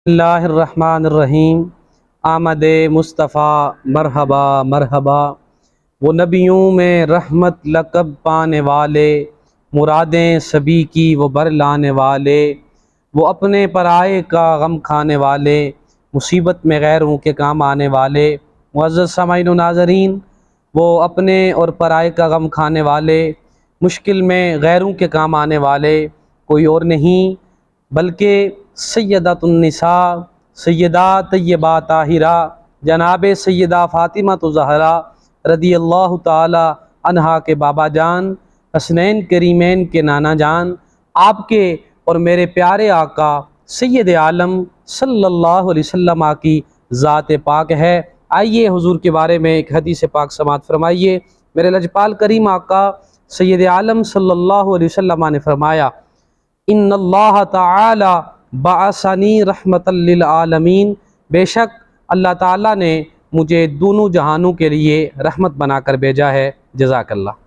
اللہ الرحمن الرحیم۔ آمد مصطفیٰ مرحبا مرحبا، وہ نبیوں میں رحمت لقب پانے والے، مرادیں سبھی کی وہ بر لانے والے، وہ اپنے پرائے کا غم کھانے والے، مصیبت میں غیروں کے کام آنے والے۔ معزز سامعین و ناظرین، وہ اپنے اور پرائے کا غم کھانے والے، مشکل میں غیروں کے کام آنے والے کوئی اور نہیں بلکہ سیدۃ النساء، سیدہ طیبہ طاہرہ جناب سیدہ فاطمہ الزہرا رضی اللہ تعالی عنہا کے بابا جان، حسنین کریمین کے نانا جان، آپ کے اور میرے پیارے آقا سید عالم صلی اللہ علیہ وسلم کی ذات پاک ہے۔ آئیے حضور کے بارے میں ایک حدیث پاک سماعت فرمائیے۔ میرے لجپال کریم آقا سید عالم صلی اللہ علیہ وسلم نے فرمایا، ان اللہ تعالی بعثنی رحمت للعالمین، بے شک اللہ تعالیٰ نے مجھے دونوں جہانوں کے لیے رحمت بنا کر بھیجا ہے۔ جزاک اللہ۔